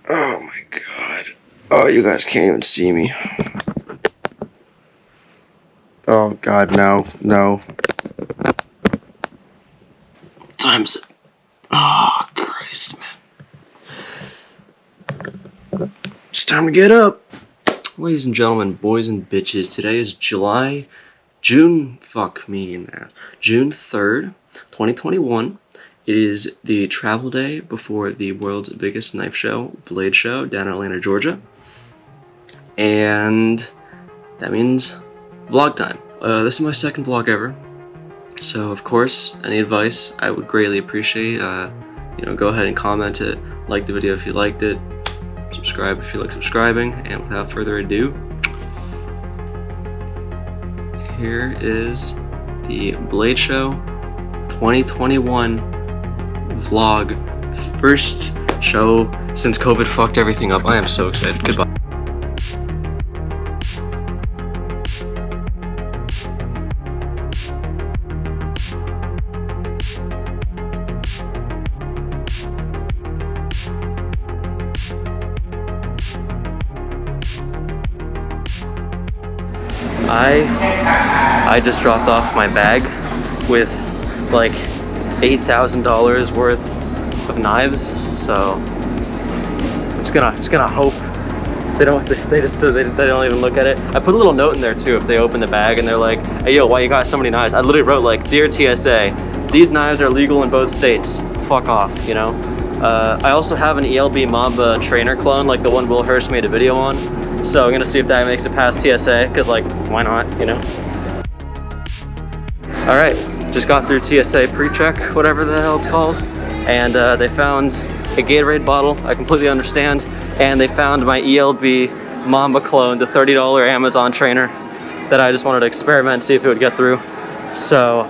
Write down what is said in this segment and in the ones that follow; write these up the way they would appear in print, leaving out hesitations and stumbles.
Oh my god. Oh, you guys can't even see me. Oh god, no, no. What time is it? Oh, Christ, man. It's time to get up. Ladies and gentlemen, boys and bitches, today is June 3rd, 2021. It is the travel day before the world's biggest knife show, BladeShow, down in Atlanta, Georgia. And that means vlog time. This is my second vlog ever. So, of course, any advice I would greatly appreciate. Go ahead and comment it, like the video if you liked it, subscribe if you like subscribing, and without further ado, here is the BladeShow 2021 vlog. The first show since COVID fucked everything up. I am so excited. Goodbye. I just dropped off my bag with like $8,000 worth of knives, so I'm just gonna hope they don't even look at it. I put a little note in there too if they open the bag and they're like, hey yo, why you got so many knives? I literally wrote like, dear TSA, these knives are legal in both states, fuck off, you know. I also have an ELB Mamba trainer clone, like the one Will Hurst made a video on. So I'm gonna see if that makes it past TSA, because like, why not, you know? All right, just got through TSA pre-check, whatever the hell it's called, and they found a Gatorade bottle, I completely understand, and they found my ELB Mamba clone, the $30 Amazon trainer that I just wanted to experiment and see if it would get through. So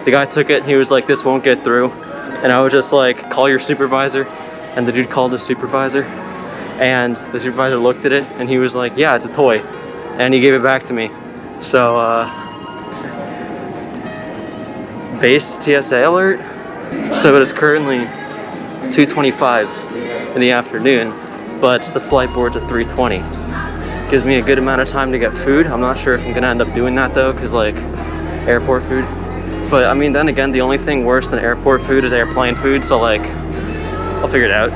the guy took it, he was like, this won't get through, and I was just like, call your supervisor, and the dude called his supervisor. And the supervisor looked at it and he was like, yeah, it's a toy. And he gave it back to me. So, base TSA alert. So it is currently 2:25 in the afternoon, but the flight board's at 3:20. Gives me a good amount of time to get food. I'm not sure if I'm gonna end up doing that though, cause like airport food. But I mean, then again, the only thing worse than airport food is airplane food. So like, I'll figure it out.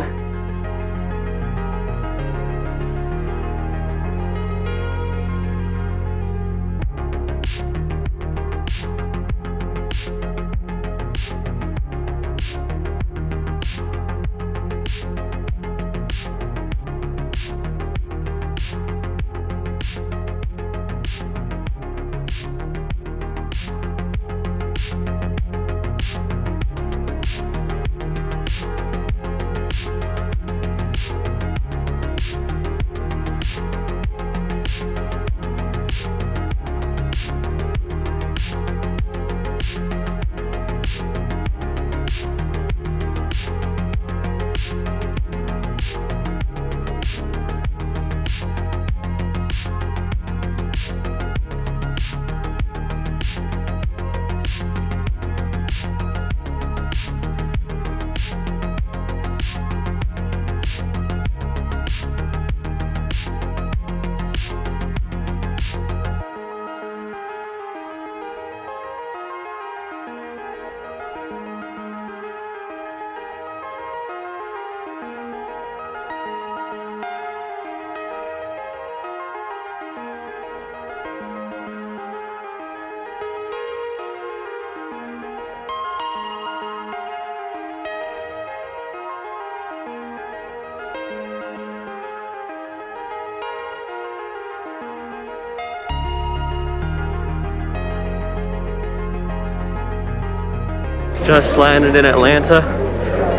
Just landed in Atlanta.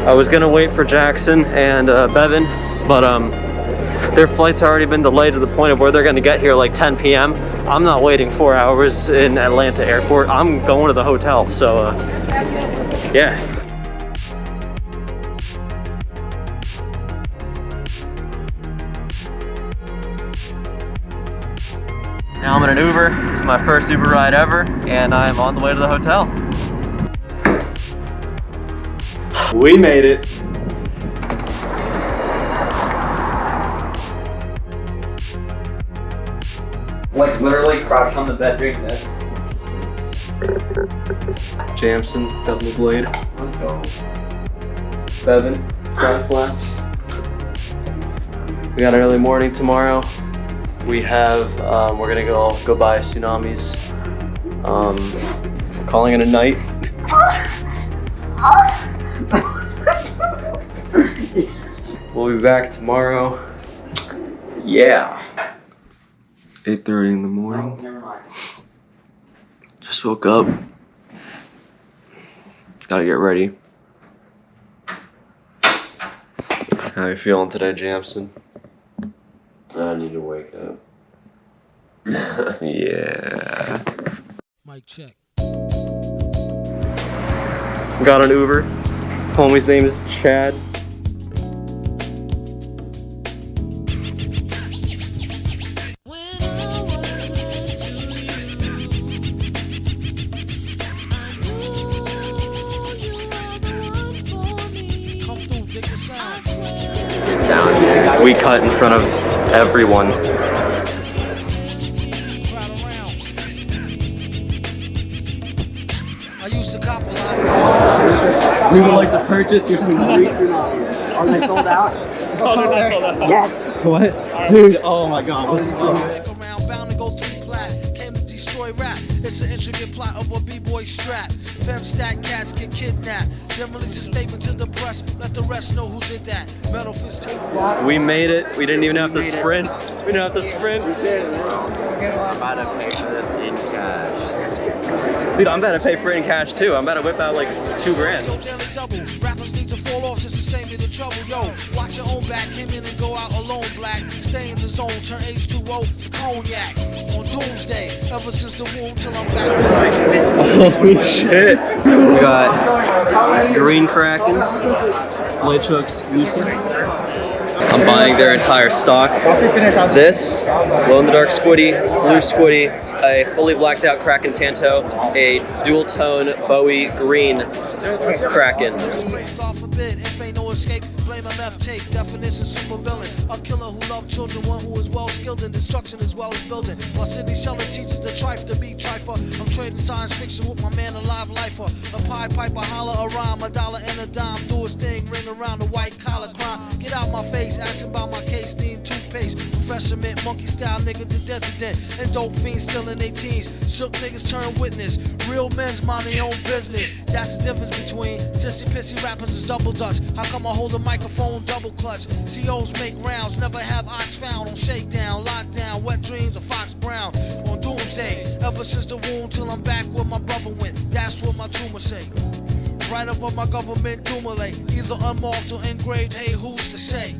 I was gonna wait for Jackson and Bevan, but their flight's already been delayed to the point of where they're gonna get here like 10 p.m. I'm not waiting 4 hours in Atlanta airport. I'm going to the hotel, so yeah. Now I'm in an Uber. This is my first Uber ride ever, and I'm on the way to the hotel. We made it. like literally crouched on the bed doing this. Jamson, double blade. Let's go. Bevan, front flaps. We got an early morning tomorrow. We have, we're gonna go buy tsunamis. We're calling it a night. We'll be back tomorrow. Yeah. 8:30 in the morning. Never mind. Just woke up. Gotta get ready. How you feeling today, Jamson? I need to wake up. Yeah. Mic check. Got an Uber. Homie's name is Chad. We cut in front of everyone. We would like to purchase your tsunamis. Are they sold out? Oh, they're not sold out. Yes. What? Dude, oh my god. What's It's an intricate plot of a b-boy strap. Fem stack cats get kidnapped. Then release a statement to the press. Let the rest know who did that. Metal fist tape. We made it. We didn't even have to sprint. We didn't have to sprint. I'm about to pay for this in cash. Dude, I'm about to pay for it in cash too. I'm about to whip out like $2 grand. Yo, daily double. Rappers need to fall off just to save me the trouble. Yo, watch your own back. Came in and go out alone, black. Stay in the zone. Turn H2O to cognac. On doomsday. Ever since the womb till I'm back. Holy shit. We got green Krakens. BladeShow exclusive. I'm buying their entire stock. This, glow-in-the-dark squiddy, blue squiddy, a fully blacked out Kraken Tanto, a dual tone Bowie green Kraken. Blame MF tape, definition super villain. A killer who loved children, one who is well skilled in destruction as well as building. While Sidney Sheldon teaches the trife to be trifer. I'm trading science fiction with my man, a live lifer. A Pied Piper, holler a rhyme, a dollar and a dime. Do his thing, ring around the white collar crime. Get out my face, asking about my case, need toothpaste. Professor mint, monkey style nigga to death to death. And dope fiends still in their teens. Shook niggas turn witness. Real men's mind their own business. That's the difference between sissy pissy rappers is double dutch. How come I hold a microphone double clutch? COs make rounds, never have ox found on shakedown, lockdown, wet dreams of Fox Brown. On doomsday, ever since the womb till I'm back where my brother went. That's what my tumor say. Right up on my government dumulate, either unmarked or engraved. Hey, who's to say?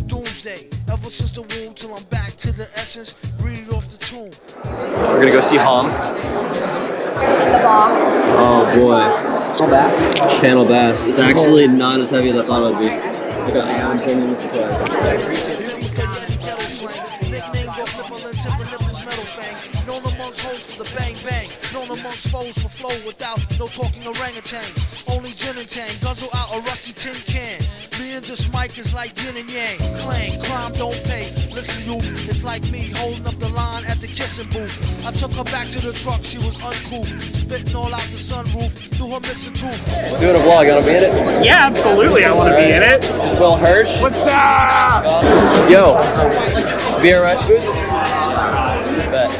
Doomsday, ever since the womb till I'm back to the essence. Read it off the tomb. We're gonna go see Hom. Oh boy. Channel bass. It's actually not as heavy as I thought it would be. Look at I'm genuinely surprised. Nicknames off nipple and tip and nipples metal fang. Known amongst hoes for the bang bang. Known amongst foes for flow without no talking orangutans. Only gin and tang. Guzzle out a rusty tin can. Me and this mic is like yin and yang. Clang, crime don't pay. Listen, youth, it's like me holding up the line at the kissing booth. I took her back to the truck, she was uncouth. Spitting all out the sunroof through her missing tooth. Doing a vlog, you wanna be in it? Yeah, absolutely, I want to be in it. Will Hirsch. What's up? Yo, BRS booth? Bet.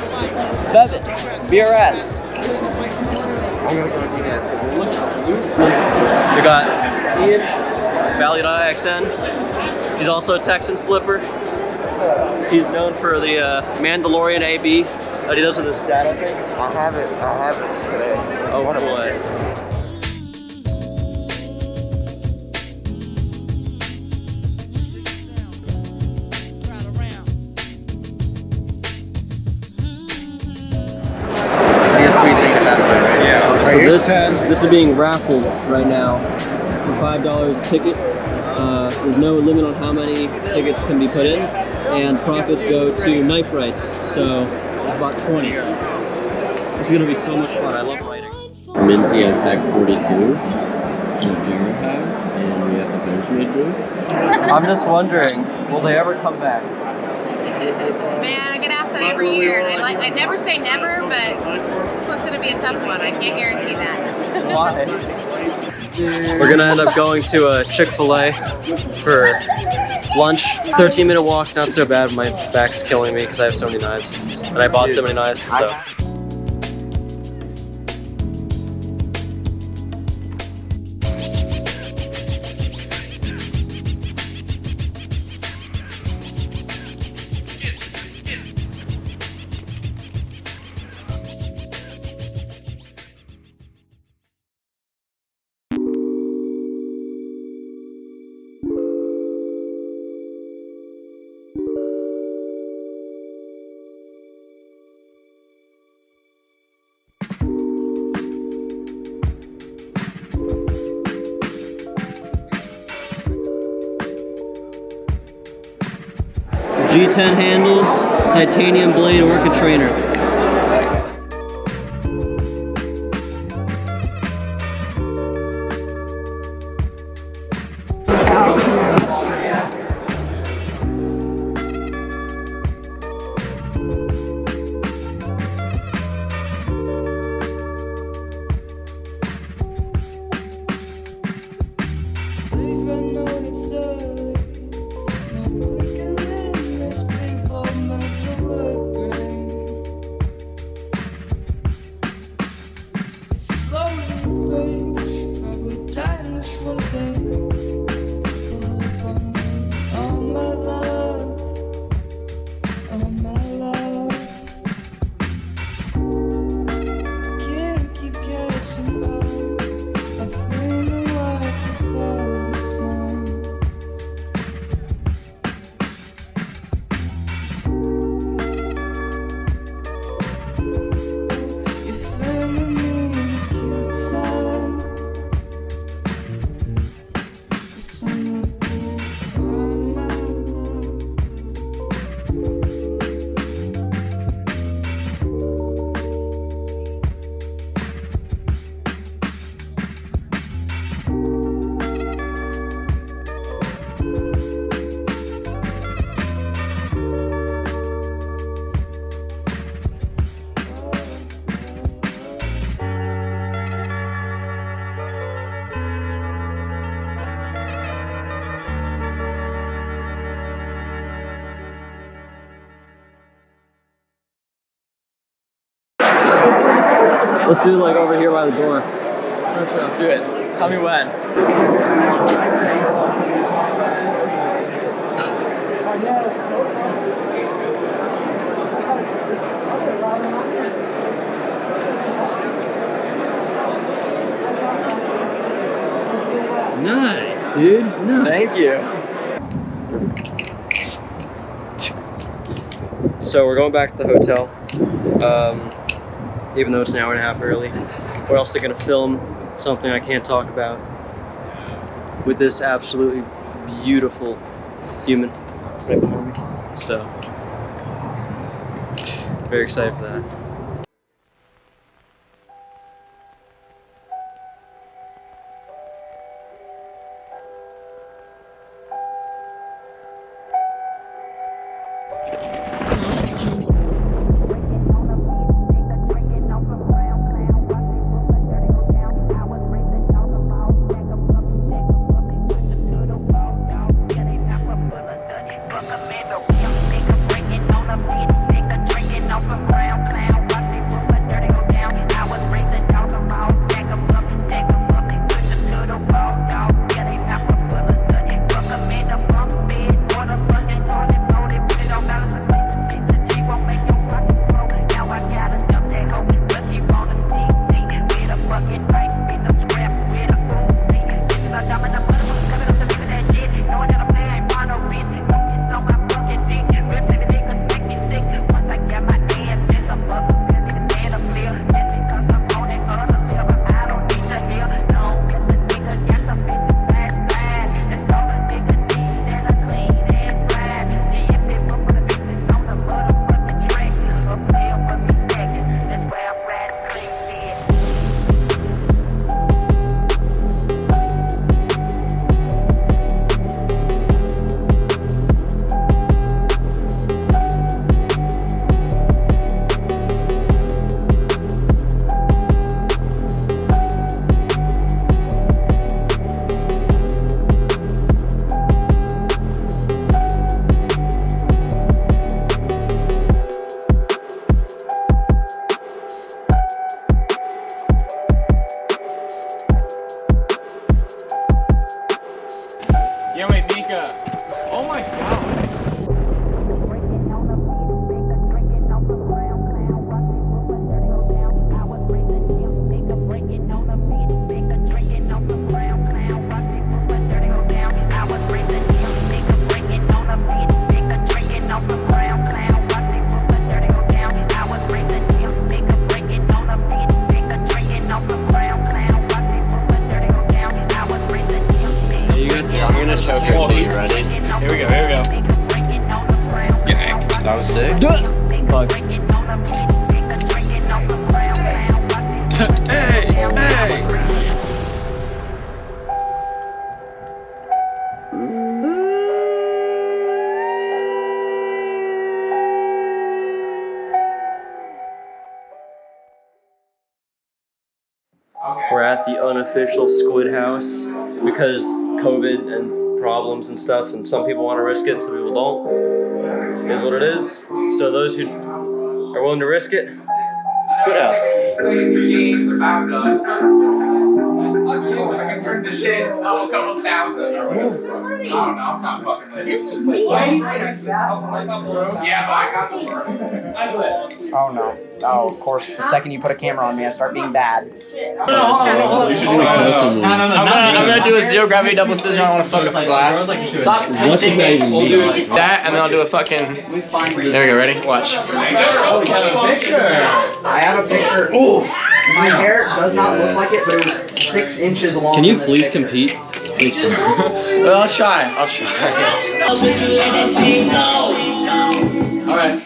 Bevan, BRS. We got Ian, Valley.ixn. He's also a Texan flipper. He's known for the Mandalorian AB that he does with his dad, I think. I have it today. Oh boy. So this is being raffled right now for $5 a ticket. There's no limit on how many tickets can be put in, and profits go to knife rights. So it's about 20. It's gonna be so much fun. I love writing. Minty has Hack 42, and Jared has, and we have the Benchmade booth. I'm just wondering, will they ever come back? Man, I get asked that every year, and I never say never, but this one's gonna be a tough one. I can't guarantee that. Why? We're gonna end up going to a Chick-fil-A for lunch. 13-minute walk, not so bad. My back's killing me because I have so many knives. And I bought so many knives, so. G10 handles, titanium blade, orca trainer. Let's do like over here by the door. Let's do it. Tell me when. Nice, dude. Nice. Thank you. So we're going back to the hotel, even though it's an hour and a half early. We're also gonna film something I can't talk about with this absolutely beautiful human right behind me. So, very excited for that. That was sick. Fuck. Hey, hey. We're at the unofficial squid house because COVID and problems and stuff, and some people want to risk it and some people don't. It is what it is. So those who are willing to risk it, squid house. Games are about done. I can turn this shit up a couple thousand. I don't know, I'm not fucking with this. Is me. Yeah, but I got the word. Oh no. Oh, of course. The second you put a camera on me, I start being bad. You should try someone. I'm gonna do a zero gravity double scissor. I want to fuck up the glass. Stop. What does that even mean? That, and then I'll do a fucking. There we go. Ready? Watch. Oh, we have a picture. I have a picture. Ooh. My hair does not look like it, but it was 6 inches long. Can you please compete? Well, I'll try. I'll try. All right.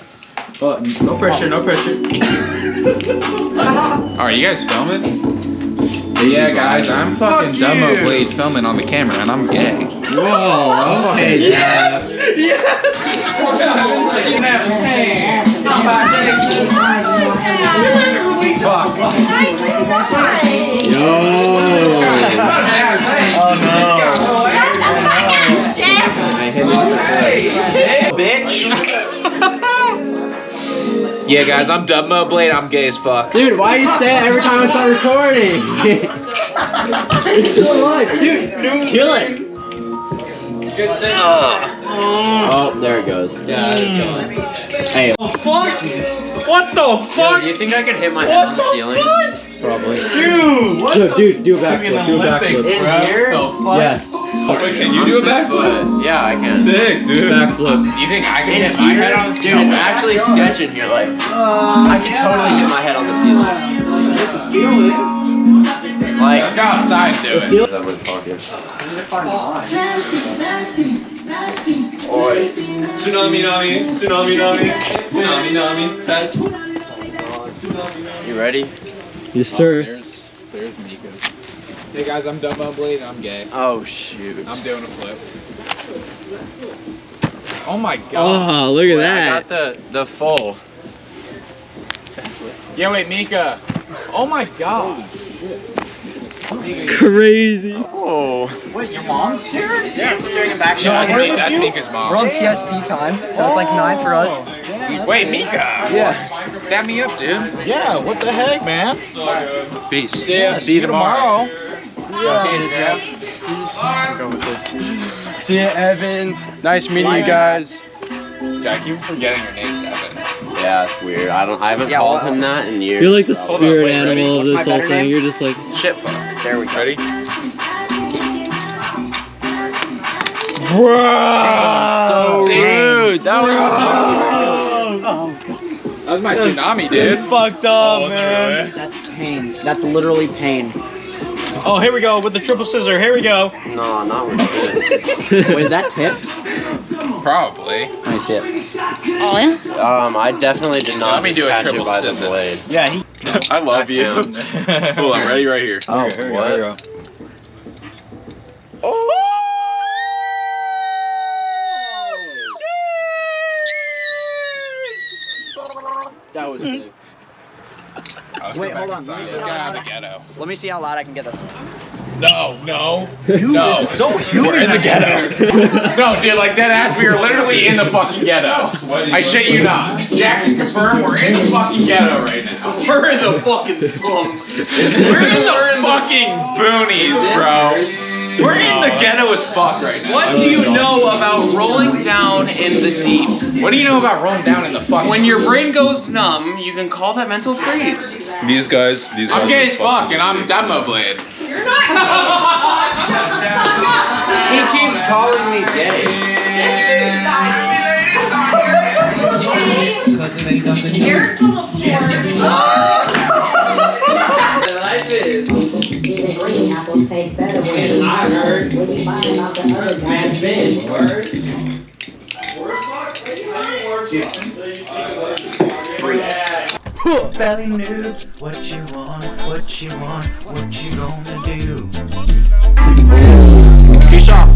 Oh, no pressure, no pressure. Alright, you guys filming? So yeah, guys, I'm fucking Dumbo Blade filming on the camera, and I'm gay. Whoa, okay, yes! Fuck. Yo! Oh no. Bitch! Yeah, guys, I'm Dumbo Blade, I'm gay as fuck. Dude, why you say it every time I start recording? It's still alive, dude. Kill it. Oh, there it goes. Yeah, it's going. Hey. What the fuck? Do you think I could hit my head on the ceiling? Probably. Dude, what? Dude, do a backflip. Do a backflip. In here? Yes. Wait, can you do a backflip? Yeah, I can. Sick, dude. Backflip. You think I can hit my head on the Dude, it's actually sketching here. Like, I can totally hit my head on the ceiling. Like, Let's go outside and do it. that we're talking. Oi. Tsunami nami, tsunami nami, nami nami. You ready? Yes, sir. There's Mika. Hey guys, I'm Dumbo Blade and I'm gay. Oh shoot. I'm doing a flip. Oh my god. Oh, look at I that. got the full. Yeah, wait, Mika. Oh my god. Crazy. Oh. Wait, your mom's here? Yeah, I'm doing a back No, shot. that's Mika's mom. We're on PST time, so it's like 9 for us. Wait, Mika. Yeah. Dab me up, dude. Yeah, what the heck, man? Peace. See you tomorrow. Yeah. Go with this. See you, Evan. Nice meeting you guys. I keep forgetting your name's Evan. Yeah, it's weird. I haven't called him that in years. You're like the Hold on, spirit wait, ready? animal of What's this my whole better thing. name? You're just like Shit fuck. There we go. Ready? So rude. That was That was my tsunami, dude. Fucked up, man. That's pain. That's literally pain. Oh, here we go with the triple scissor. Here we go. no, not with this. Wait, is that tipped? Probably. Let me see it. I definitely did not Let me do a catch it triple by the scissor. blade. Yeah, he. I love you. Down. Cool, I'm ready right here. Oh, here we what? go. That was sick. Wait, hold on. Let's get out of the ghetto. Let me see how loud I can get this. No. No. So human. We're in the ghetto. No, dude, like dead ass, we are literally in the fucking ghetto. I shit you not. Jack can confirm we're in the fucking ghetto right now. We're in the fucking slums. We're in the fucking boonies, bro. We're in the ghetto as fuck right now. What do you know about rolling down in the deep? What do you know about rolling down in the fucking? When your brain goes numb, you can call that mental freeze. These guys. I'm gay as fuck, and I'm Dumbo Blade. He keeps calling me gay. Eric's on the floor. Life is. Even green apples taste better when you buy them off the other guys. Word. Belly noobs, what you want, what you want, what you gonna do? Peace out.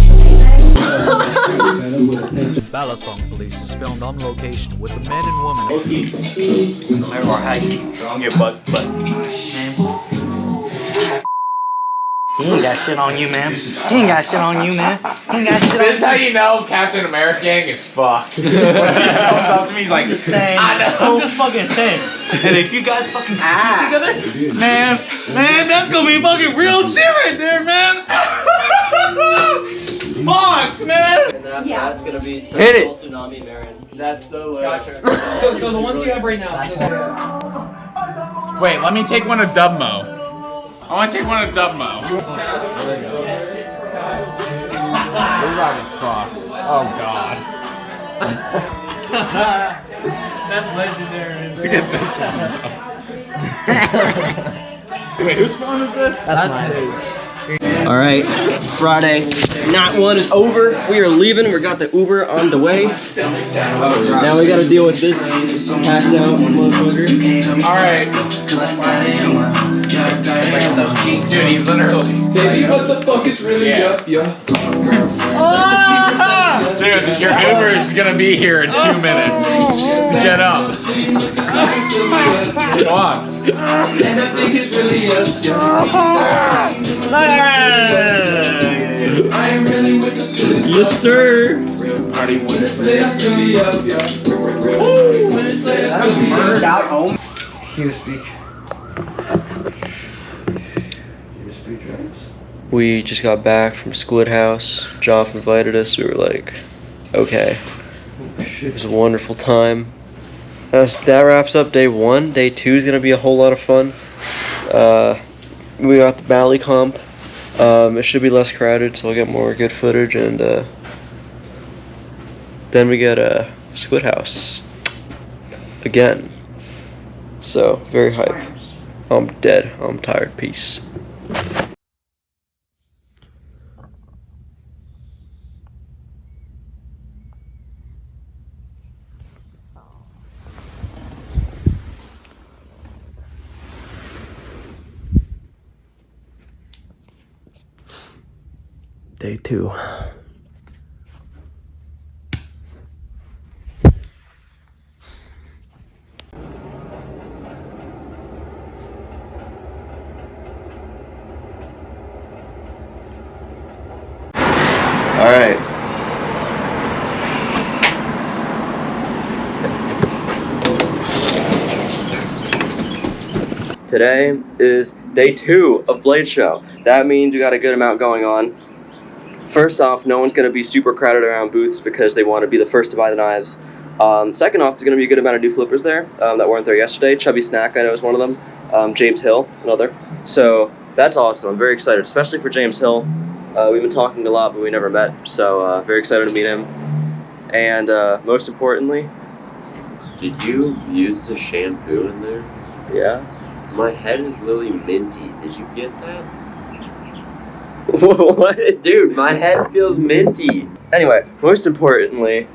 Balisong Police is filmed on location with the men and women. He ain't got shit on you, man. He ain't got shit on you, man. He ain't got shit on you. This is how you know Captain America gang is fucked. When he comes up to me, he's like, I know. I'm just fucking saying. And if you guys fucking compete together, man, that's gonna be fucking real shit right there, man. Fuck, man. And then that's gonna be Hit it. Tsunami, Marin. That's so low. Gotcha. So the ones you have right now. Wait, let me take one of Dubmo. I want to take one of Dubmo. These are fucks. Oh god. That's legendary. Look at this one. Wait, whose phone is this? That's mine. All right, Friday night one is over. We are leaving. We got the Uber on the way. Now we gotta deal with this passed out motherfucker. All right. Dude, he's literally. Baby, what the fuck is really up, yo? Dude, your Uber is gonna be here in 2 minutes. Get up. Come on. And I think it's really us, yo. I ain't really with the shit. Yes, sir. Party When it's lit, I still be up, yo. When it's lit, I still be up. Out home. TeamSpeak. We just got back from Squid House. Joff invited us. We were like, okay. It was a wonderful time. That wraps up day one. Day two is gonna be a whole lot of fun. We got the Bally comp. It should be less crowded, so we'll get more good footage, and then we get Squid House again. So very hype. I'm dead. I'm tired. Peace. Day two. All right. Today is day two of BladeShow. That means we got a good amount going on. First off, no one's going to be super crowded around booths because they want to be the first to buy the knives. Second off, there's going to be a good amount of new flippers there that weren't there yesterday. Chubby Snack, I know, is one of them. James Hill, another. So that's awesome. I'm very excited, especially for James Hill. We've been talking a lot, but we never met. So very excited to meet him. And most importantly... Did you use the shampoo in there? Yeah. My head is literally minty. Did you get that? What? Dude, my head feels minty. Anyway, most importantly,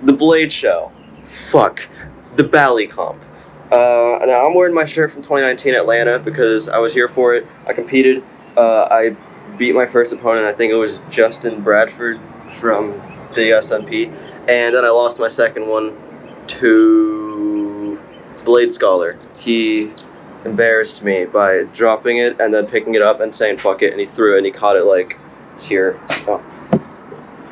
the BladeShow. Fuck. The Bally comp. Now, I'm wearing my shirt from 2019 Atlanta because I was here for it. I competed. I beat my first opponent. I think it was Justin Bradford from the SMP. And then I lost my second one to Blade Scholar. He embarrassed me by dropping it and then picking it up and saying fuck it, and he threw it and he caught it like here. So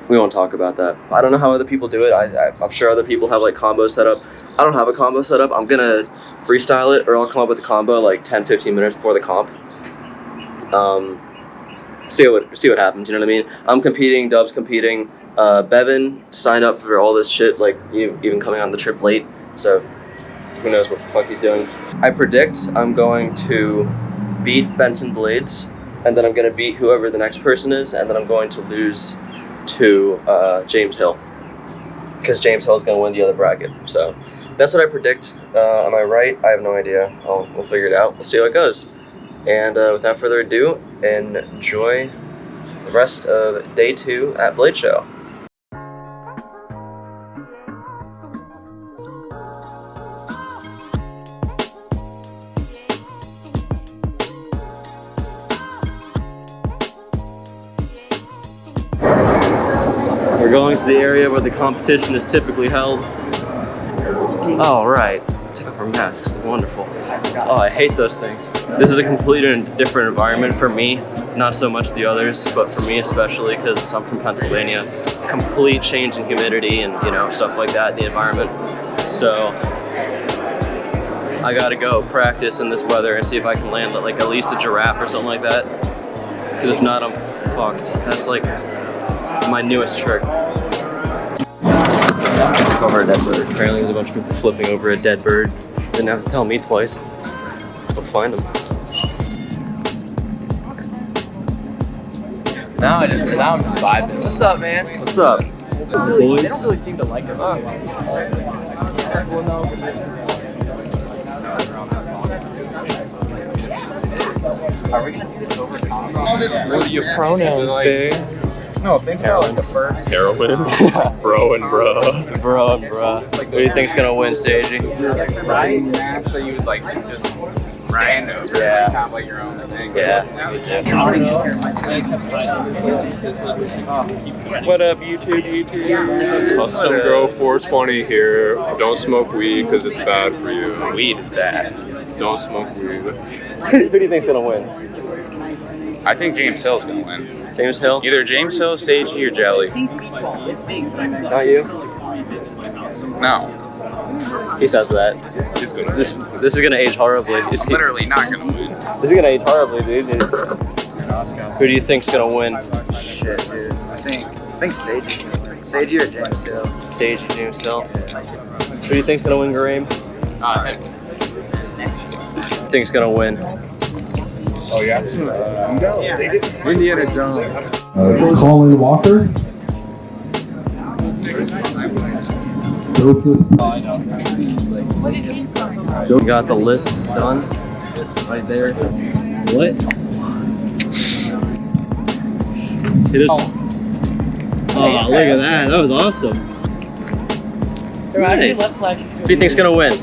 we won't talk about that. I don't know how other people do it. I'm sure other people have like combos set up. I don't have a combo set up. I'm gonna freestyle it, or I'll come up with a combo like 10-15 minutes before the comp. See what happens, you know what I mean? I'm competing, Dub's competing. Bevan signed up for all this shit, like even coming on the trip late, so who knows what the fuck he's doing. I predict I'm going to beat Benson Blades, and then I'm going to beat whoever the next person is, and then I'm going to lose to James Hill, because James Hill is going to win the other bracket. So that's what I predict. Am I right? I have no idea. We'll figure it out. We'll see how it goes. And without further ado, enjoy the rest of day two at BladeShow. belongs to the area where the competition is typically held. All right. Take off our masks. Wonderful. Oh, I hate those things. This is a completely different environment for me. Not so much the others, but for me especially because I'm from Pennsylvania. Complete change in humidity and, you know, stuff like that, the environment. So I gotta go practice in this weather and see if I can land like at least a giraffe or something like that. Because if not, I'm fucked. That's like my newest trick. Over a dead bird. Apparently there's a bunch of people flipping over a dead bird. Didn't have to tell me twice. Go find them. Now I'm just vibing. What's up, man? What's up? They don't really seem to like us. Are we gonna do this over time? What are your pronouns, babe? No, think about the first. Heroin, bro and bruh. Bro and bruh. Who do you think's gonna win, Stagey? Right? So you would like just random. Yeah. Kind of like your own thing. Yeah. What up, YouTube? Custom Grow 420 here. Don't smoke weed because it's bad for you. Weed is bad. Don't smoke weed. Who do you think's gonna win? I think James Hill's gonna win. James Hill? Either James Hill, Sagey, or Jelly. Not you? No. He says that. This is gonna age horribly. He's literally not gonna win. This is gonna age horribly, dude. Who do you think's gonna win? Shit, dude. I think Sagey. Sagey or James Hill? Sagey, James Hill. Who do you think's gonna win, Gareem? Him. Who think's gonna win? Oh yeah? Indiana Jones. Colin Walker. You got the list done? Right there. What? Oh, look at that. That was awesome. Nice. Who do you think's gonna win?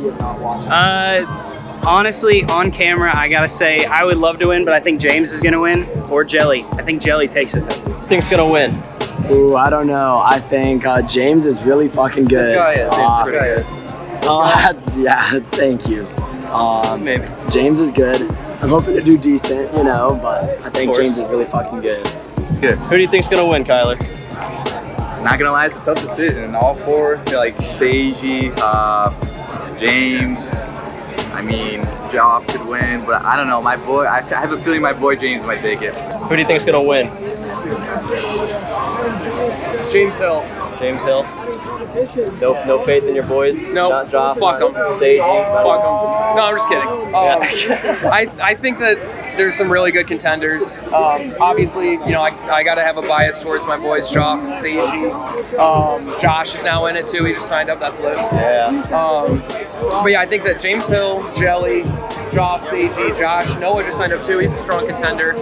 Honestly, on camera, I gotta say, I would love to win, but I think James is gonna win, or Jelly. I think Jelly takes it. Who think's gonna win? Ooh, I don't know. I think James is really fucking good. This guy is. Yeah, thank you. Maybe. James is good. I'm hoping to do decent, you know, but I think James is really fucking good. Who do you think's gonna win, Kyler? Not gonna lie, it's a tough decision. All four, like Sagey, James. I mean, Joff could win, but I don't know. My boy, I have a feeling my boy James might take it. Who do you think's gonna win? James Hill. James Hill. No faith in your boys. No, not Joff. fuck them. Sagey. Fuck them. No, I'm just kidding. I think that there's some really good contenders. Obviously, you know, I got to have a bias towards my boys, Joff and Sagey. Josh is now in it too. He just signed up. That's lit. Yeah. But yeah, I think that James Hill, Jelly, Joff, Sagey, Josh, Noah just signed up too. He's a strong contender.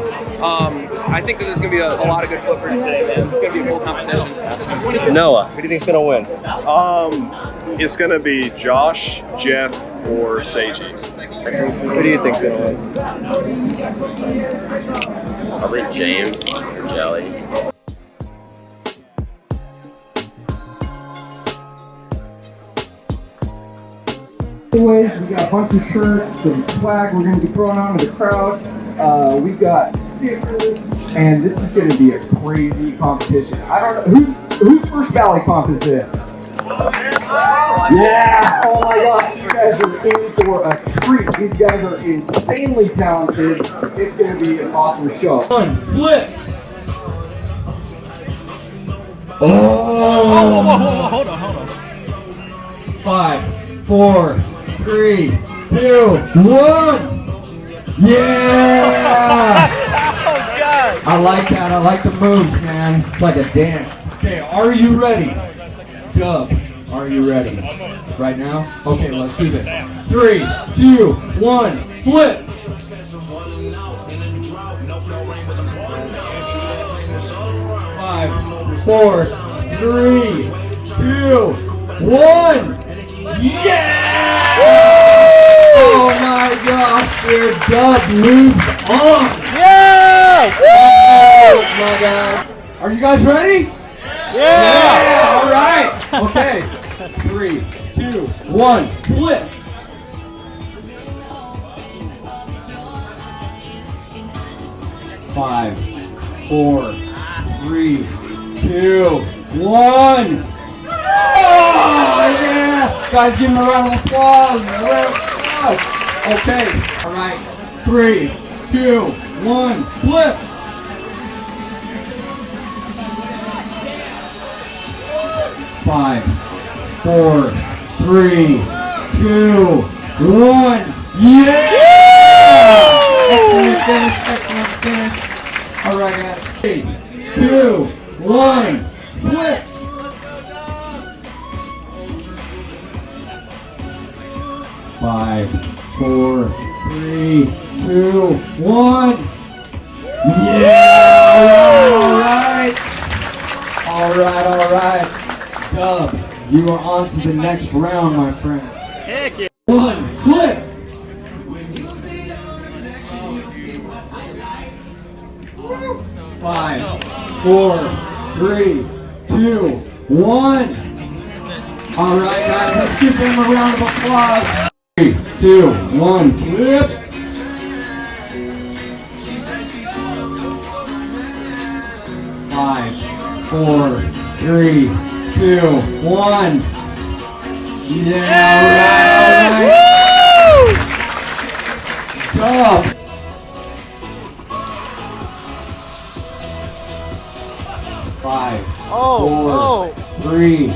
I think that there's gonna be a lot of good flippers today, man. It's gonna be a full competition. Noah, who do you think's gonna win? It's gonna be Josh, Jeff, or Sagey. Who do you think's gonna win? Probably James or Jelly. Anyways, we got a bunch of shirts, some swag we're going to be throwing out to the crowd. We got stickers, and this is going to be a crazy competition. I don't know, whose first Valley Comp is this? Yeah! Oh my gosh, you guys are in for a treat. These guys are insanely talented. It's going to be an awesome show. One, flip! Oh! Hold on. 5, 4, 3, 2, 1. Yeah! Oh God! I like that. I like the moves, man. It's like a dance. Okay, are you ready? Dub, are you ready? Right now? Okay, let's do this. 3, 2, 1, flip! 5, 4, 3, 2, 1. Yeah! Oh my gosh, your dub moves on! Yeah! Oh my god. Are you guys ready? Yeah! Okay. 3, 2, 1, flip. 5, 4, 3, 2, 1. Oh, yeah! Guys, give him a round of applause. Okay. All right. 3, 2, 1, flip. 5, 4, 3, 2, 1. Yeah! Excellent finish. Excellent finish. All right, guys. 3, 2, 1, flip. 5, 4, 3, 2, 1. Yeah! All right. Dub, you are on to the next round, my friend. Heck yeah. 1, flip. 5, 4, 3, 2, 1. All right, guys, let's give them a round of applause. 3, 2, 1, flip. 5, 4, 3, 2, 1. Yeah, all right. Tough. 5, 4, 3,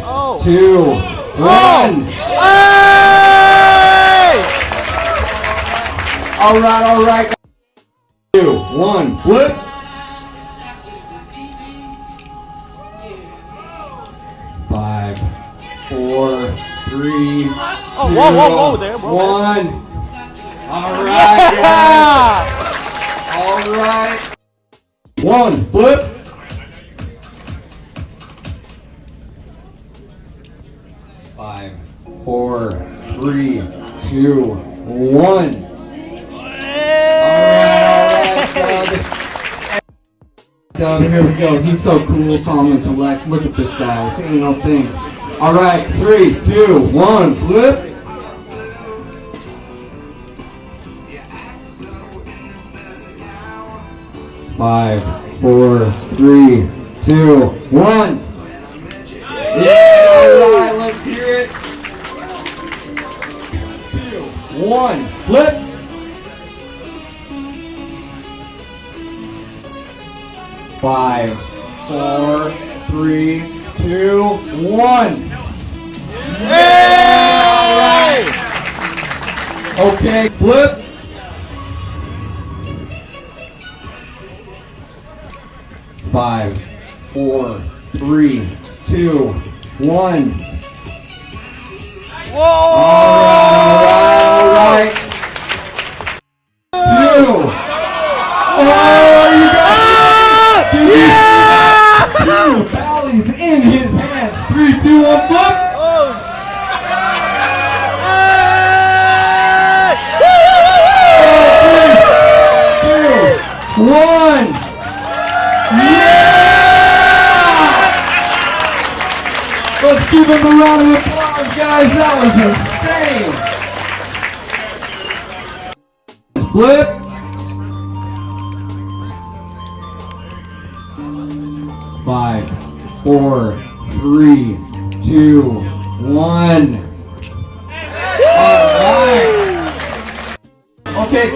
2, 1. All right. 2, 1, flip. 5, 4, 3, 2, whoa, there, whoa, 1. All right, guys. All right. 1, flip. 5, 4, 3, 2, 1. Doug, here we go. He's so cool, calm, and collect. Look at this guy. This ain't no thing. All right, 3, 2, 1, flip. 5, 4, 3, 2, 1. Yeah, all right, let's hear it. 2, 1, flip. 5, 4, 3, 2, 1. Hey! Okay, flip. 5, 4, 3, 2, 1. Whoa! All right. 2. Oh, you got it! Yeah! Bally's in his hands. 3, 2, 1, flip. 3, 2, 1. Let's give him a round of applause, guys. That was insane. Flip. 5, 4, 3, 2, 1. Alright. Okay,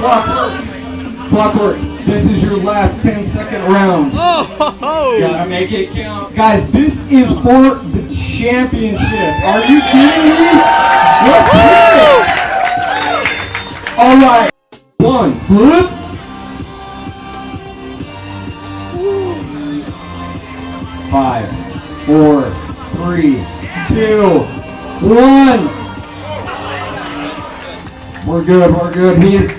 Clockwork. This is your last 10-second round. Gotta make it count. Guys, this is for the championship. Are you kidding me? Let's hear it. Alright. 1, flip. 5, 4, 3, 2, 1. We're good.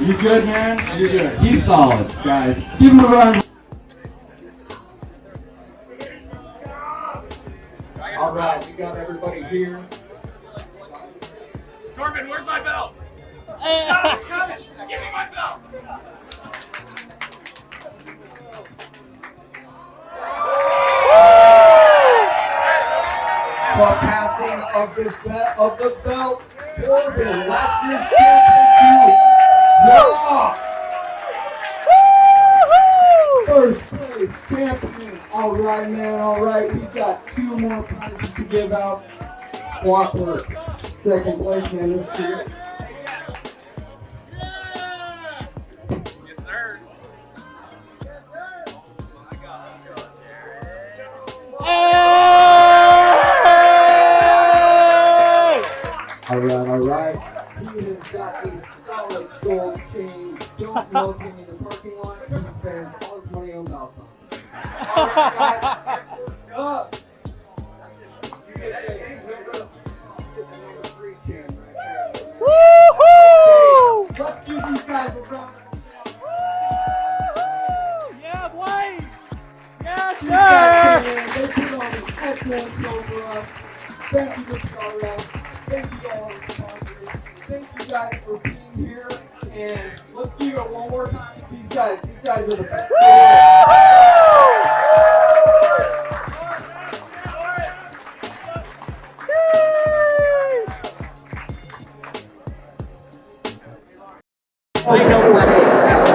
You good, man? You're good. He's solid, guys. Give him a round. All right, we got everybody here. Corbin, where's my belt? Give me my belt. But passing of the belt for the last year's champion to First place champion. All right, man. All right. We've got 2 more prizes to give out. Clockwork. Second place, man. Let's do it. Yes, sir. All right. He has got a solid gold chain. Don't know him in the parking lot. He spends all his money on Balisong. All right, guys. Up. Woo-hoo! Let's give these guys a round. Yeah, Blade! Yes, They put on an excellent show for us. Thank you to Colorado. Thank you to all the sponsors. Thank you guys for being here. And let's give it one more time. These guys are the best.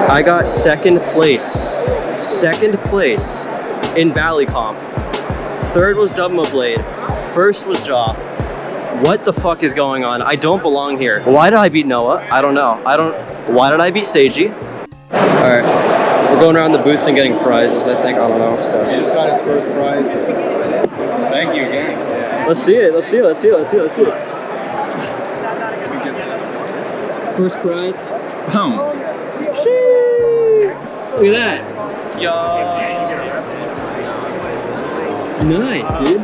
I got second place in Valley Comp. Third was Dubma Blade. First was Joff. What the fuck is going on? I don't belong here. Why did I beat Noah? I don't know. Why did I beat Seiji? Alright, we're going around the booths and getting prizes, I think. I don't know. So. He just got his first prize. Thank you again. Let's see it. First prize. Boom. Look at that. Yo. Nice, dude.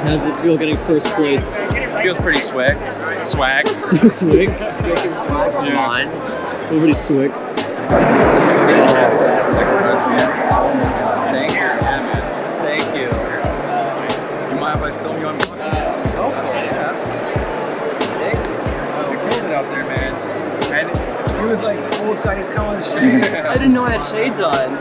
How does it feel getting first place? Feels pretty swag. Swag? Sick and swag? Yeah. Mine. Everybody's swag. Thank you. Yeah, man. Thank you. You mind if I film you on my podcast? Oh, yeah. Sick. We killed it out there, man. And he was like the coolest guy. He's coming on the shades. I didn't know I had shades on.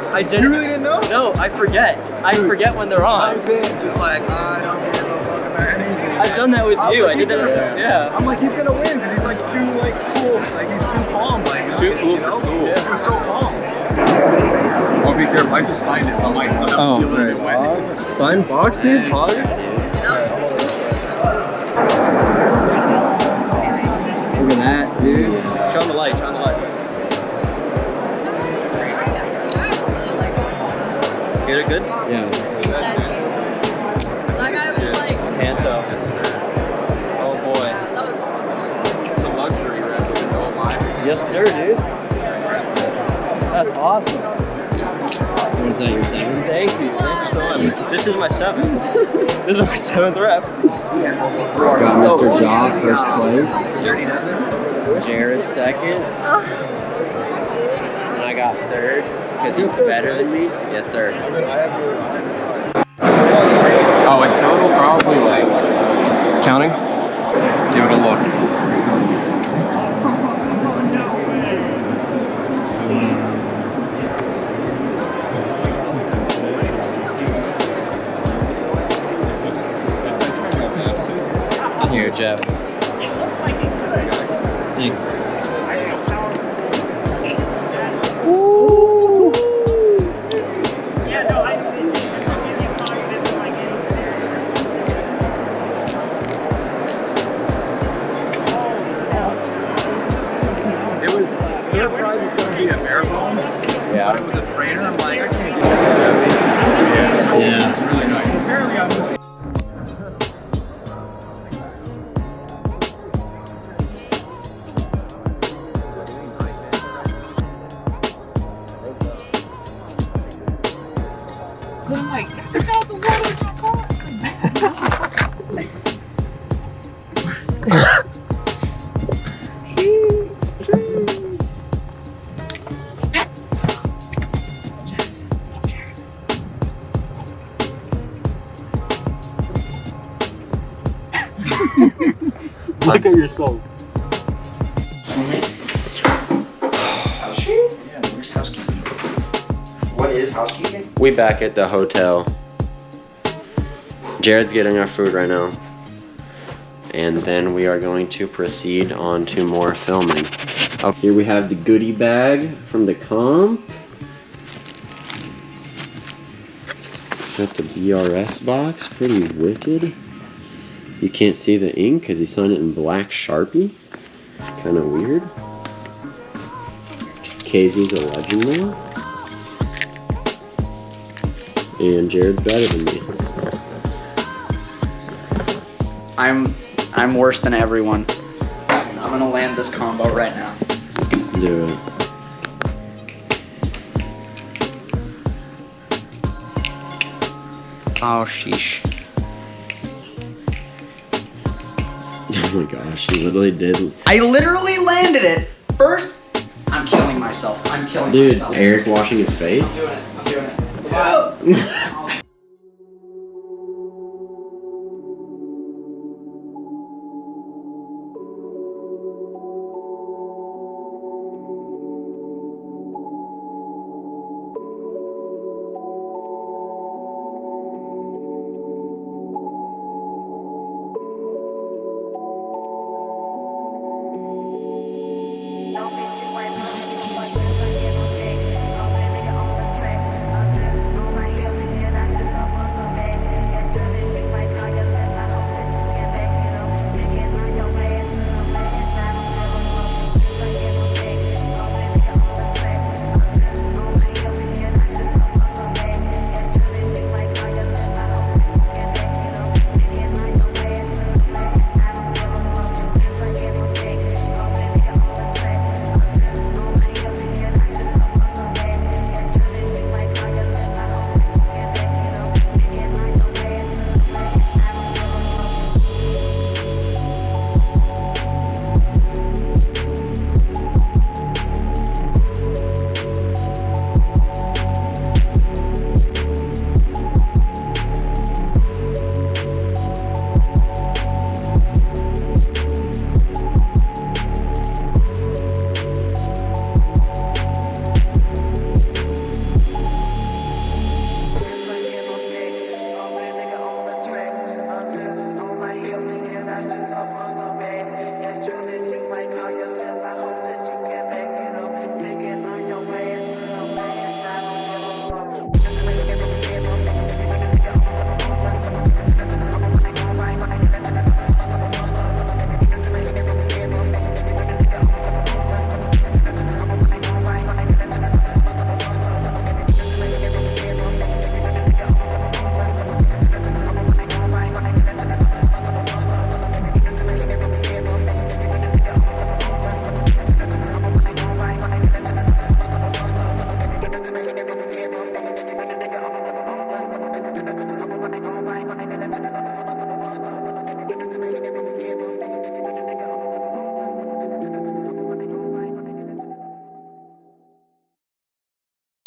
You really didn't know? No, I forget. I forget when they're on. I've been just like, I don't give a fuck about anything. I've done that with you. I did that. Yeah. I'm like, he's gonna win because he's like too like cool. Like he's too calm. Like Too cool for school. Yeah, we're so calm. I'll be careful. I just signed it, so I might still have to feel a little bit wet. Signed box, dude. Pog. Look at that, dude. Turn on the light. Get it good? Yeah. That guy was like, Tanto. Oh boy. that was awesome. It's a luxury wrap with no line. Yes, sir, dude. That's awesome. What's that, your 7th? Thank you so much. This is my 7th. This is my 7th rep. Got Mr. Jaw first place. Jared second. And I got third because he's better than me. Yes, sir. Oh, in total, probably like. Counting? Give it a look. Here, Jeff. Thank you. Their prize was going to be a marathons. Yeah. But it was a trainer. I'm like, I can't do that. Yeah. It's really nice. Apparently, I'm just. I'm like, check out the water in my car. Look at yourself. Yeah, where's housekeeping? What is housekeeping? We back at the hotel. Jared's getting our food right now. And then we are going to proceed on to more filming. Oh, here we have the goodie bag from the comp. Got the BRS box, pretty wicked. You can't see the ink because he signed it in black Sharpie. Kind of weird. Casey's a legend now. And Jared's better than me. I'm worse than everyone. I'm gonna land this combo right now. Do it. Oh, sheesh. Oh my gosh, he literally did. I literally landed it. First, I'm killing myself. I'm killing myself. Dude, Eric washing his face? I'm doing it.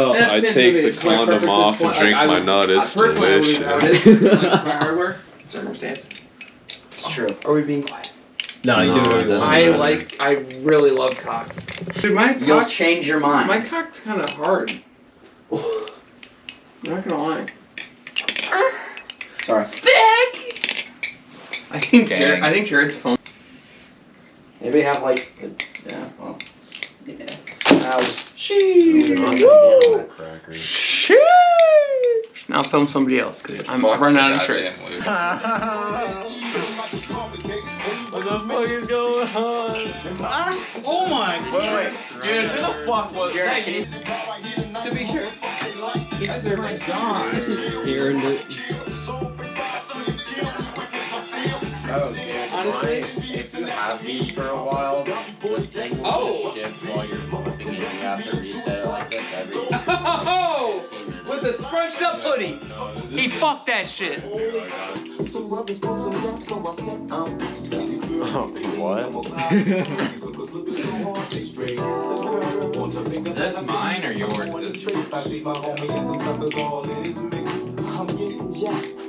I take the condom off and drink my nut. It's delicious. Hardware circumstance. It's true. Are we being quiet? No, you do it. I really love cock. Dude, my You'll cock. change your mind. My cock's kind of hard. I'm not gonna lie. Sorry. Thick. I think Jared's phone. Maybe have like. Yeah. Well. Yeah. That was. Sheesh. Now film somebody else because I'm running out of tricks. What the fuck is going on? Oh my Wait. Dude, who the fuck was that? To be sure. He deserves it. He earned it. Oh, dude. Honestly, if you have these for a while, the thing will just shift while you're flipping it. You have to reset it like this every 15 minutes. with a scrunched up hoodie. He fucked that shit. What? Is this mine or yours?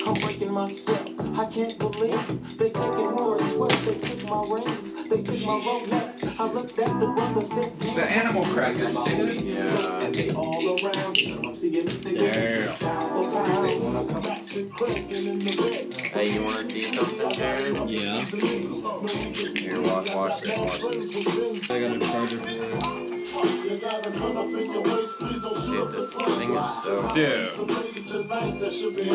I'm breaking myself. I can't believe they taking more as well. They took my rings, they took my Rolex. I looked at the brother said, The animal crackers, dude. yeah. And they all around you. I'm seeing Damn. Hey, you want to see something, Jared? Yeah. Here, watch this. I got a charger for it. Dude, this thing is so... Dude.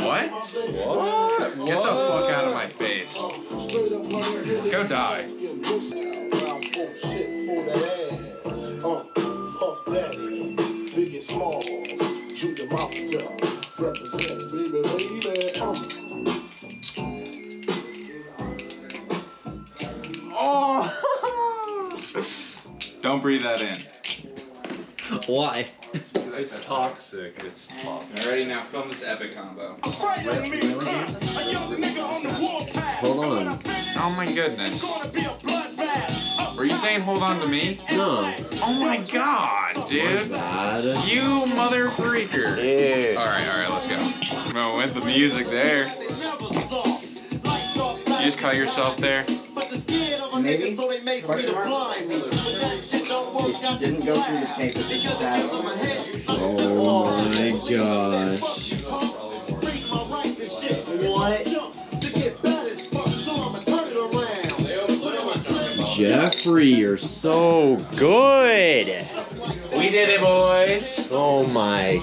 What? What? Get the fuck out of my face. Go die. Oh! Don't breathe that in. Why? It's toxic. It's toxic. Alrighty, now film this epic combo. Hold on. Oh my goodness. Were you saying hold on to me? No. Oh my god, dude. You mother freaker. Dude. Alright, let's go. No, with the music there. You just cut yourself there. Maybe? Question mark? It didn't go through the tape, it just that. Oh my gosh. What? Jeffrey, you're so good. We did it, boys. Oh my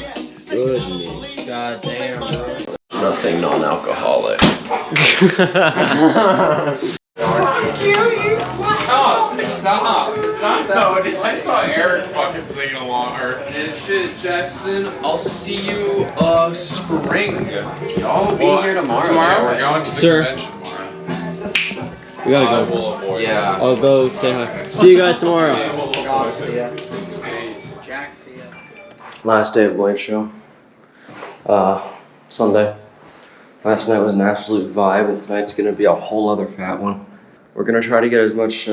goodness. God damn, bro. Nothing non-alcoholic. Oh, stop. No, dude, I saw Eric fucking singing along. And shit, Jackson, I'll see you spring. Y'all will be here tomorrow. Tomorrow we're going to the Sir. convention tomorrow. We gotta I go. will avoid Yeah. that. I'll go say hi. See you guys tomorrow. See ya. Peace. Jack, see ya. Last day of BladeShow. Sunday. Last night was an absolute vibe, and tonight's gonna be a whole other fat one. We're gonna try to get as much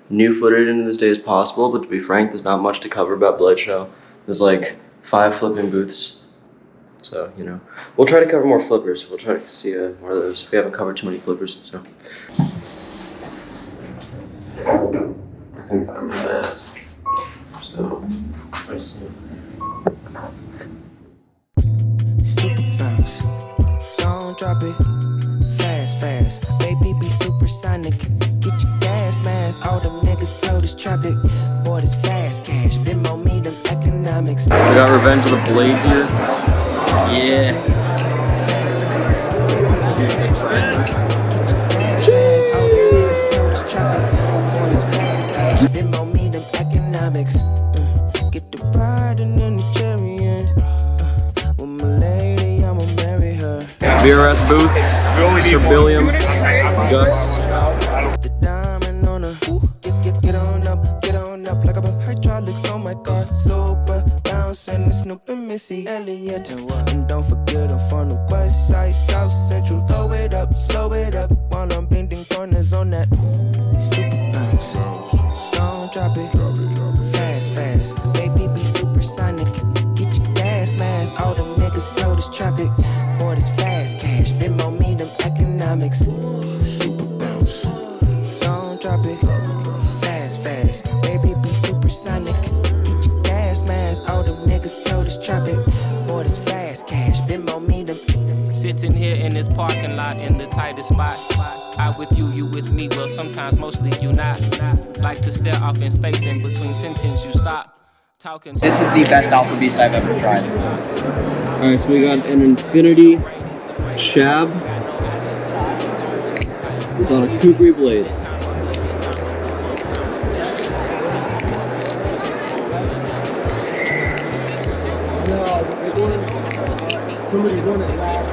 new footage into this day as possible, but to be frank, there's not much to cover about BladeShow. There's like 5 flipping booths. So, you know, we'll try to cover more flippers. We'll try to see more of those. We haven't covered too many flippers, so. I can find my mask. So, I see. Super bounce. Don't drop it. Fast. Baby be supersonic. Get your gas mask. All them niggas told us traffic. Boy, this fast cash. Venmo me them economics. We got Revenge of the Blades here. Yeah. Venmo me them economics. Get the bride and then the chariot. With my lady, I'ma marry her. BRS booth. Sir Billiam. Gus. The diamond on her. Get on up like a hydraulics on my car. Super bouncing, Snoop and Missy Elliott. And don't forget I'm from the west side, south central. Throw it up, slow it up while I'm bending corners on that super bounce. Don't drop it, fast. Baby be supersonic. Get your gas mask. All them niggas told us traffic. Boy, this fast cash. Venmo me them economics. Super bounce. Don't drop it. Fast. Baby be supersonic. Get your gas mask. All them niggas told us traffic. Boy, this fast cash. Venmo me them. Sitting here in this parking lot in the tightest spot. I with you, you with me. Well, sometimes mostly you not. Like to stare off in space in between sentence you stop. Talking. This is the best Alpha Beast I've ever tried. Alright, so we got an Infinity Shab. It's on a Kukri blade. Somebody won it last.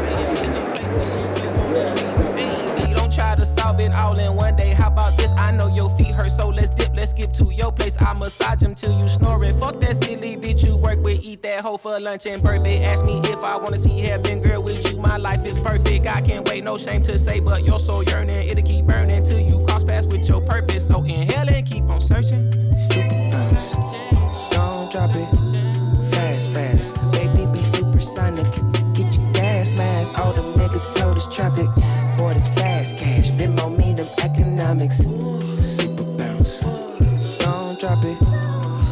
Don't try to solve it all in one day. How about this? I know your feet hurt, so let's dip. Let's skip to your place. I massage them till you snoring. Fuck that silly bitch you work with. Eat that hoe for lunch and birthday. Ask me if I wanna see heaven, girl. With you, my life is perfect. I can't wait, no shame to say, but you're so yearning. It'll keep burning till you cross paths with your purpose. So inhale and keep on searching. Super bounce. Don't drop it. Fast. Baby be supersonic. Get your gas mask. All them niggas told us economics. Super bounce. Don't drop it.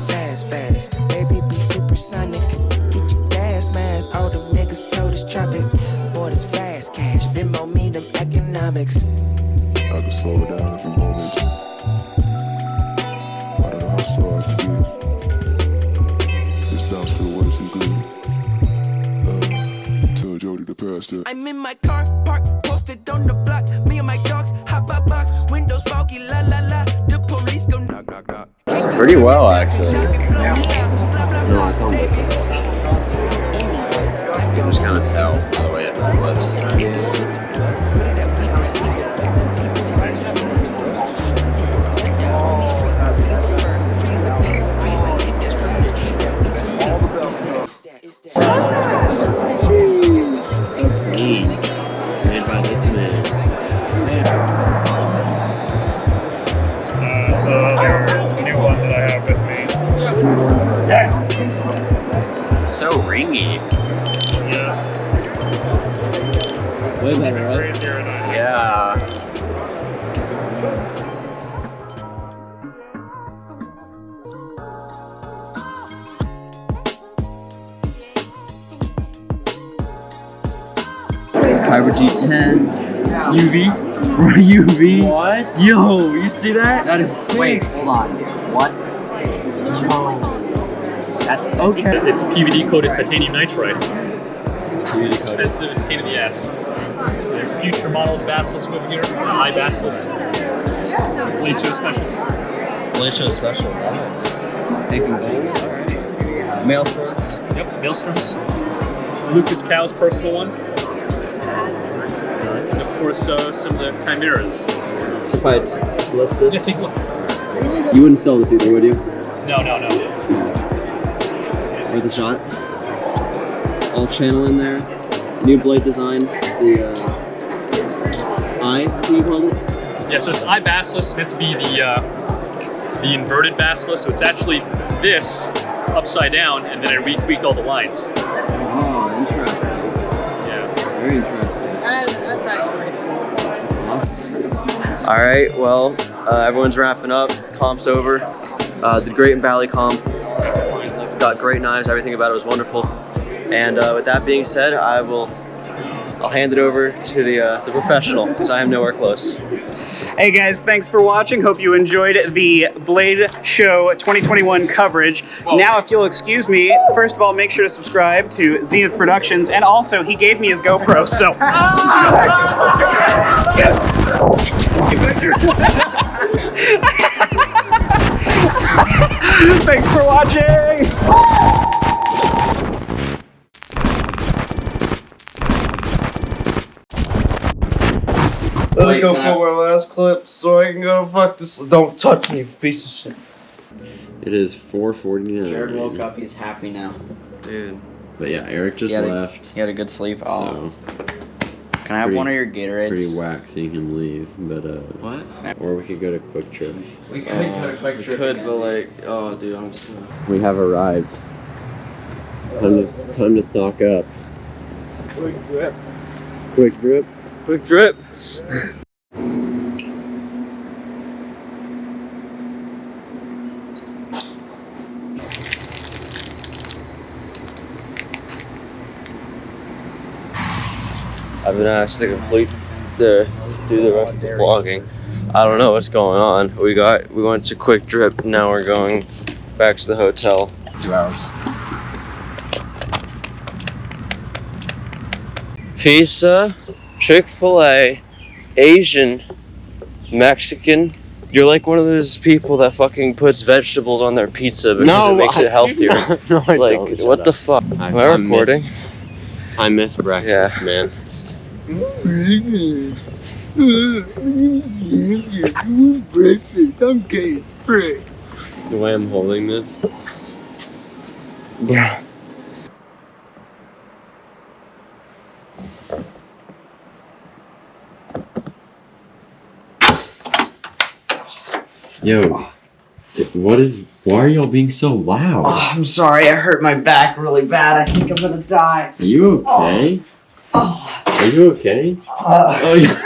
Fast, fast. Baby, be supersonic. Get your gas mask. All them niggas told us drop it. Boy, this fast cash. Venmo me them economics. I can slow it down if you want me to. I don't know how slow I can get. This bounce feel worse than good. Tell Jody to pass that. I'm in my car, park, posted on the block. Me and my dogs, hop up box. Windows foggy, la la la. The police go knock, knock, knock. Pretty well, actually. No, it's on this. You can just kind of tell by the way it flips. Made by this man. The new one that I have with me. Yes! So ringy. Yeah. Way better, right? Yeah. Tiber G10. UV. UV. What? Yo, you see that? That is sick. Wait, hold on. What? Yo. That's okay. It's PVD coated titanium nitride. It's expensive and pain in the ass. The future model of Basilisk over here, high Basilisk. BladeShow special. BladeShow special. Nice. Pink and gold. Alright. Maelstroms. Yep, Maelstroms. Lucas Cow's personal one. And of course, some of the Chimeras. If I lift this, Yeah, take a look. you wouldn't sell this either, would you? No. Worth a shot. All channel in there. New blade design. The eye, what do you call it? Yeah, so it's eye Basilisk, meant to be the inverted Basilisk. So it's actually this upside down, and then I retweaked all the lines. Oh, interesting. Yeah. Very interesting. That's actually pretty cool. All right, well, everyone's wrapping up. Comp's over. The Great and Valley comp. Got great knives. Everything about it was wonderful. And with that being said, I'll hand it over to the professional because I am nowhere close. Hey guys, thanks for watching. Hope you enjoyed the BladeShow 2021 coverage. Now, if you'll excuse me, first of all, make sure to subscribe to Zenith Productions, and also, he gave me his GoPro, so. Thanks for watching! Let me go for my last clip so I can go to fuck this. Don't touch me, piece of shit. It is 4:49. Jared woke up, he's happy now. Dude. But yeah, Eric just left. He had a good sleep. Oh. So Can I have one of your Gatorades? Pretty whack seeing him leave, but What? Or we could go to Quick Trip. We could go to Quick Trip. We could, but like, oh dude, I'm so... We have arrived. Time to stock up. Quick drip. Quick drip. Quick drip. I've been asked to do the rest of the vlogging. I don't know what's going on. We went to Quick Drip. Now we're going back to the hotel. 2 hours. Pizza, Chick-fil-A, Asian, Mexican. You're like one of those people that fucking puts vegetables on their pizza because it makes it healthier. No, I like, don't. what the fuck? Am I recording? I miss breakfast, man. Breakfast, I'm getting free. The way I'm holding this. Yeah. Yo, why are y'all being so loud? Oh, I'm sorry, I hurt my back really bad. I think I'm gonna die. Are you okay? Oh. Are you okay? Oh, yeah.